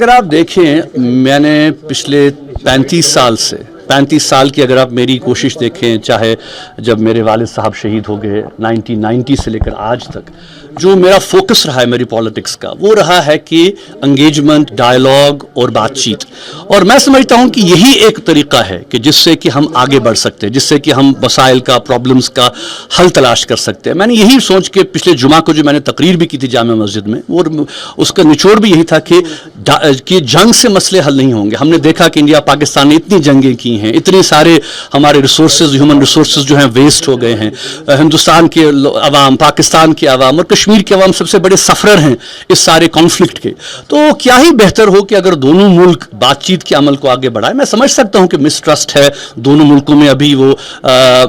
अगर आप देखें, मैंने पिछले 35 साल की अगर आप मेरी कोशिश देखें, चाहे जब मेरे वालिद साहब शहीद हो गए 1990 से लेकर आज तक, जो मेरा फोकस रहा है मेरी पॉलिटिक्स का, वो रहा है कि एंगेजमेंट, डायलॉग और बातचीत। और मैं समझता हूं कि यही एक तरीका है कि जिससे कि हम आगे बढ़ सकते हैं, जिससे कि हम मसाइल का, प्रॉब्लम्स का हल तलाश कर सकते हैं। मैंने यही सोच के पिछले जुमा को जो मैंने तकरीर भी की थी जामिया मस्जिद में, और उसका निचोड़ भी यही था कि जंग से मसले हल नहीं होंगे। हमने देखा कि इंडिया पाकिस्तान ने इतनी जंगें की हैं, इतने सारे हमारे रिसोर्सेज, ह्यूमन रिसोर्सेज जो हैं वेस्ट हो गए हैं। हिंदुस्तान के अवाम, पाकिस्तान के अवाम और कश्मीर के अवाम सबसे बड़े सफरर हैं इस सारे कॉन्फ्लिक्ट के। तो क्या ही बेहतर हो कि अगर दोनों मुल्क बातचीत के अमल को आगे बढ़ाएं। मैं समझ सकता हूं कि मिसट्रस्ट है दोनों मुल्कों में, अभी वो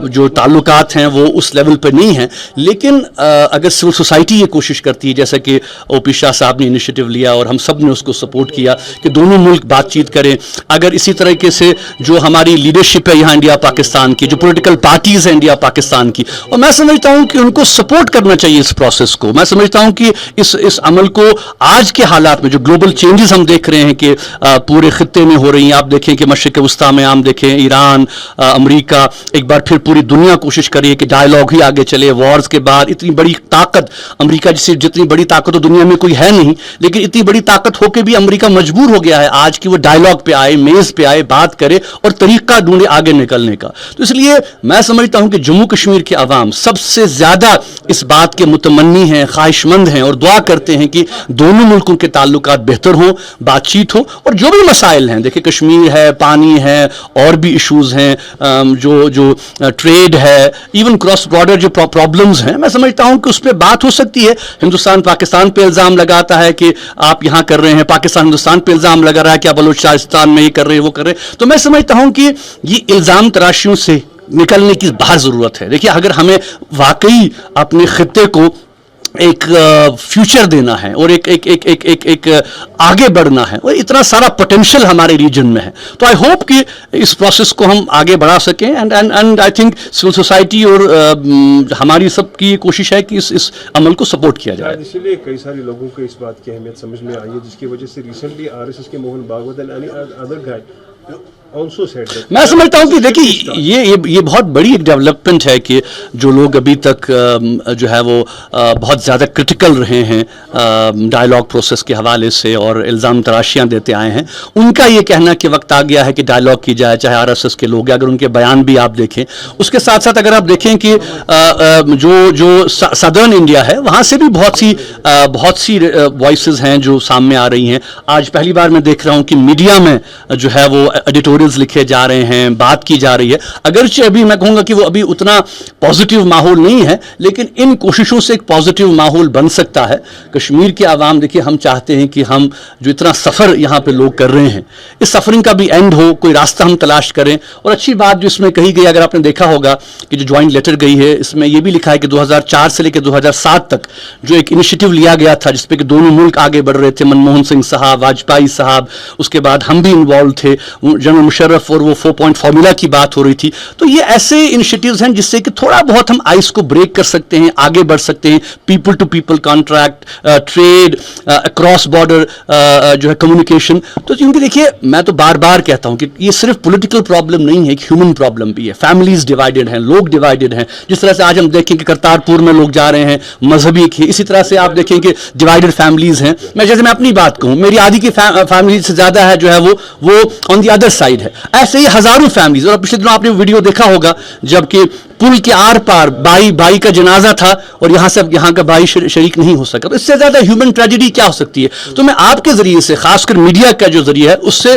जो ताल्लुकात हैं वो उस लेवल पर नहीं है, लेकिन अगर सिविल सोसाइटी ये कोशिश करती है, जैसे कि ओपी शाह साहब ने इनिशिएटिव लिया और हम सब ने उसको सपोर्ट किया कि दोनों मुल्क बातचीत करें, अगर इसी तरीके से जो हमारी लीडरशिप है यहाँ इंडिया पाकिस्तान की, जो पॉलिटिकल पार्टीज हैं इंडिया पाकिस्तान की, और मैं समझता हूं कि उनको सपोर्ट करना चाहिए इस प्रोसेस को। मैं समझता हूं कि इस अमल को आज के हालात में जो ग्लोबल चेंजेस हम देख रहे हैं कि पूरे खित्ते में हो रही हैं, आप देखें कि मशरिक वस्ता में, हम देखें ईरान, अमेरिका, एक बार फिर पूरी दुनिया कोशिश कर रही है कि डायलॉग ही आगे चले। वॉर्स के बाद इतनी बड़ी ताकत, अमेरिका जैसी जितनी बड़ी ताकत तो दुनिया में कोई है नहीं, लेकिन इतनी बड़ी ताकत होकर भी अमेरिका मजबूर हो गया है आज कि वो डायलॉग पे आए, मेज पे आए, बात करे और तरीका ढूंढे आगे निकलने का। तो इसलिए मैं समझता हूं कि जम्मू कश्मीर के अवाम सबसे ज्यादा इस बात के मुतमन्नी हैं, ख्वाहिशमंद हैं और दुआ करते हैं कि दोनों मुल्कों के ताल्लुकात बेहतर हों, बातचीत हो, और जो भी मसाइल हैं, देखिए कश्मीर है, पानी है, और भी इशूज़ हैं, जो ट्रेड है, इवन क्रॉस बॉर्डर जो प्रॉब्लम्स हैं, मैं समझता हूं कि उस पर बात हो सकती है। हिंदुस्तान पाकिस्तान पे इल्ज़ाम लगाता है कि आप यहाँ कर रहे हैं, पाकिस्तान हिंदुस्तान पे इल्ज़ाम लगा रहा है कि आप बलूचिस्तान में ये कर रहे हैं, वो कर रहे हैं। तो मैं समझता हूं कि ये इल्ज़ाम तराशियों से निकलने की बहुत ज़रूरत है। देखिए, अगर हमें वाकई अपने खित्ते को एक फ्यूचर देना है और एक आगे बढ़ना है, और इतना सारा पोटेंशियल हमारे रीजन में है, तो आई होप कि इस प्रोसेस को हम आगे बढ़ा सकें। And I think civil society और हमारी सबकी कोशिश है कि इस अमल को सपोर्ट किया जाए। इसलिए कई सारे लोगों को इस बात की अहमियत समझ में आई है, जिसकी वजह से रिसेंटली आरएसएस के Mohan Bhagwat and other guy मैं समझता हूं कि देखिए ये बहुत बड़ी एक डेवलपमेंट है कि जो लोग अभी तक जो है वो बहुत ज़्यादा क्रिटिकल रहे हैं डायलॉग प्रोसेस के हवाले से और इल्ज़ाम तराशियां देते आए हैं, उनका ये कहना कि वक्त आ गया है कि डायलॉग की जाए, चाहे आरएसएस के लोग, अगर उनके बयान भी आप देखें। उसके साथ साथ अगर आप देखें कि जो सदर्न इंडिया है, वहाँ से भी बहुत सी वॉइसेस हैं जो सामने आ रही हैं। आज पहली बार मैं देख रहा हूँ कि मीडिया में जो है वो एडिटोरियल लिखे जा रहे हैं, बात की जा रही है। अगरचे अभी मैं कहूंगा कि वो अभी उतना पॉजिटिव माहौल नहीं है, लेकिन इन कोशिशों से एक पॉजिटिव माहौल बन सकता है। कश्मीर के आवाम, देखिए, हम चाहते हैं कि हम जो इतना सफ़र यहाँ पे लोग कर रहे हैं, इस सफरिंग का भी एंड हो, कोई रास्ता हम तलाश करें। और अच्छी बात जो इसमें कही गई, अगर आपने देखा होगा कि जो ज्वाइंट लेटर गई है, इसमें यह भी लिखा है कि 2004 से लेकर 2007 तक जो एक इनिशिएटिव लिया गया था, जिसपे कि दोनों मुल्क आगे बढ़ रहे थे, मनमोहन सिंह साहब, वाजपेयी साहब, उसके बाद हम भी इन्वॉल्व थे, जनरल मुशर्रफ, और वो 4 पॉइंट फार्मूला की बात हो रही थी। तो ये ऐसे इनिशिएटिव्स हैं जिससे कि थोड़ा बहुत हम आइस को ब्रेक कर सकते हैं, आगे बढ़ सकते हैं। People to people contract, trade, cross border जो है कम्युनिकेशन। तो क्योंकि देखिए, मैं तो बार बार कहता हूं कि ये सिर्फ पॉलिटिकल प्रॉब्लम नहीं है, एक ह्यूमन प्रॉब्लम भी है। फैमिलीज डिवाइडेड हैं, लोग डिवाइडेड हैं। जिस तरह से आज हम देखें कि करतारपुर में लोग जा रहे हैं, मजहबी है, इसी तरह से आप देखें कि डिवाइडेड फैमिलीज हैं। मैं अपनी बात कहूं, मेरी आदि की फैमिली से ज्यादा है जो है वो ऑन द अदर साइड है। ऐसे ही हजारों फैमिलीज। और पिछले दिनों आपने वीडियो देखा होगा जबकि पुल के आर पार भाई का जनाजा था और यहाँ का भाई शरीक नहीं हो सका। तो इससे ज्यादा ह्यूमन ट्रेजेडी क्या हो सकती है? तो मैं आपके जरिए से, खासकर मीडिया का जो जरिया है, उससे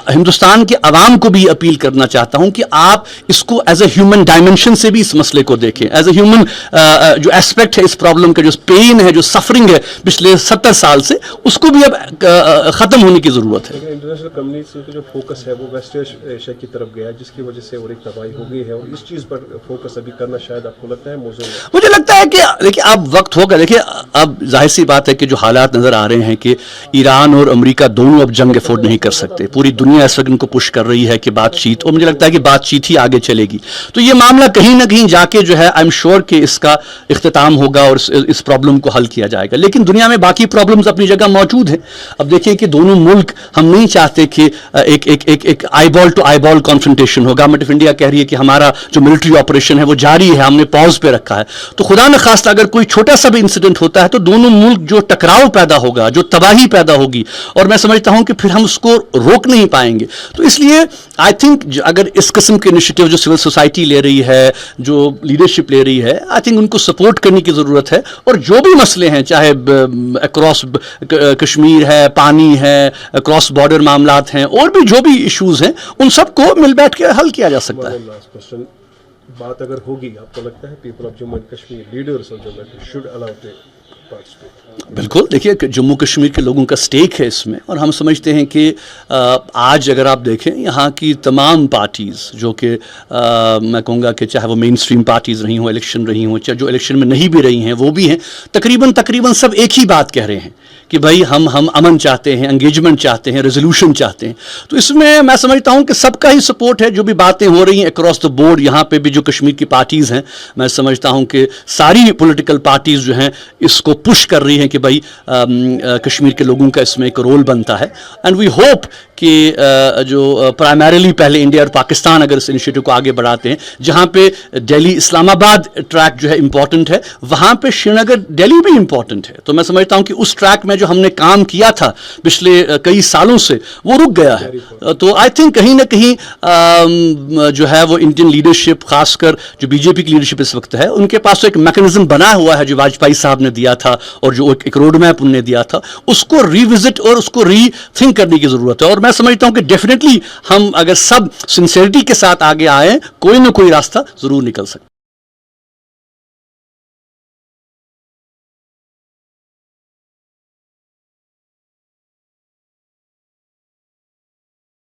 हिंदुस्तान के अवाम को भी अपील करना चाहता हूं कि आप इसको एज ए ह्यूमन डायमेंशन से भी इस मसले को देखें, एज ए ह्यूमन जो एस्पेक्ट है इस प्रॉब्लम का, जो पेन है, जो सफरिंग है पिछले 70 साल से, उसको भी अब खत्म होने की जरूरत है। इंटरनेशनल कम्युनिटी का जो फोकस है वो वेस्ट एशिया की तरफ गया, जिसकी वजह से और एक तबाही हो गई है, और इस चीज पर फोकस अभी करना शायद आपको लगता है मौजूद है? मुझे लगता है कि देखिए अब वक्त होगा, देखिए अब जाहिर सी बात है कि जो हालात नज़र आ रहे हैं कि ईरान और अमेरिका दोनों अब जंग अफोर्ड नहीं कर सकते, पूरी दुनिया इस वक्त इनको पुश कर रही है कि बातचीत, और मुझे लगता है कि बातचीत ही आगे चलेगी। तो ये मामला कहीं ना कहीं जाके जो है आई एम श्योर कि इसका इख्तिताम होगा और इस प्रॉब्लम को हल किया जाएगा। लेकिन दुनिया में बाकी प्रॉब्लम्स अपनी जगह मौजूद हैं। अब देखिए कि दोनों मुल्क, हम नहीं चाहते कि एक आईबॉल टू आईबॉल कॉन्फ्रंटेशन हो। गवर्नमेंट ऑफ इंडिया कह रही है कि हमारा जो मिलिट्री ऑपरेशन है वो जारी है, हमने पॉज पे रखा है। तो खुदा न खास्ता अगर कोई छोटा सा भी इंसिडेंट होता है तो दोनों मुल्क जो टकराव पैदा होगा, जो तबाही पैदा होगी, और मैं समझता हूं कि फिर हम उसको रोक नहीं पाएंगे। तो इसलिए आई थिंक अगर इस किस्म के इनिशिएटिव जो सिविल सोसाइटी ले रही है, जो लीडरशिप ले रही है, आई थिंक उनको सपोर्ट करने की ज़रूरत है। और जो भी मसले हैं, चाहे अक्रॉस कश्मीर है, पानी है, क्रॉस बॉर्डर मामलात हैं, और भी जो भी इश्यूज हैं, उन सबको मिल बैठ के हल किया जा सकता है। लास्ट क्वेश्चन, बात अगर होगी, आपको लगता है people of Jammu and Kashmir, leaders of Jammu and should allow to participate? बिल्कुल, देखिए कि जम्मू कश्मीर के लोगों का स्टेक है इसमें, और हम समझते हैं कि आज अगर आप देखें यहाँ की तमाम पार्टीज़ जो कि मैं कहूँगा कि चाहे वो मेन स्ट्रीम पार्टीज़ रही हों, इलेक्शन रही हों, चाहे जो इलेक्शन में नहीं भी रही हैं वो भी हैं, तकरीबन सब एक ही बात कह रहे हैं कि भाई हम अमन चाहते हैं, एंगेजमेंट चाहते हैं, रेजोल्यूशन चाहते हैं। तो इसमें मैं समझता हूं कि सबका ही सपोर्ट है। जो भी बातें हो रही हैं अक्रॉस द बोर्ड, यहाँ पे भी जो कश्मीर की पार्टीज़ हैं, मैं समझता हूं कि सारी पॉलिटिकल पार्टीज़ जो हैं इसको पुश कर रही हैं कि भाई कश्मीर के लोगों का इसमें एक रोल बनता है। एंड वी होप कि जो प्राइमरीली पहले इंडिया और पाकिस्तान अगर इस इनिशिएटिव को आगे बढ़ाते हैं, जहाँ पे दिल्ली इस्लामाबाद ट्रैक जो है इंपॉर्टेंट है, वहाँ पे श्रीनगर दिल्ली भी इंपॉर्टेंट है। तो मैं समझता हूँ कि उस ट्रैक में जो हमने काम किया था पिछले कई सालों से, वो रुक गया है। तो आई थिंक कहीं ना कहीं जो है वो इंडियन लीडरशिप, खासकर जो बीजेपी की लीडरशिप इस वक्त है, उनके पास तो एक मैकेनिज्म बना हुआ है जो वाजपेयी साहब ने दिया था, और जो एक रोड मैप उन्होंने दिया था, उसको रिविजिट और उसको रीथिंक करने की जरूरत है। और मैं समझता हूं कि डेफिनेटली हम अगर सब सिंसियरिटी के साथ आगे आए, कोई ना कोई रास्ता जरूर निकल सकता है।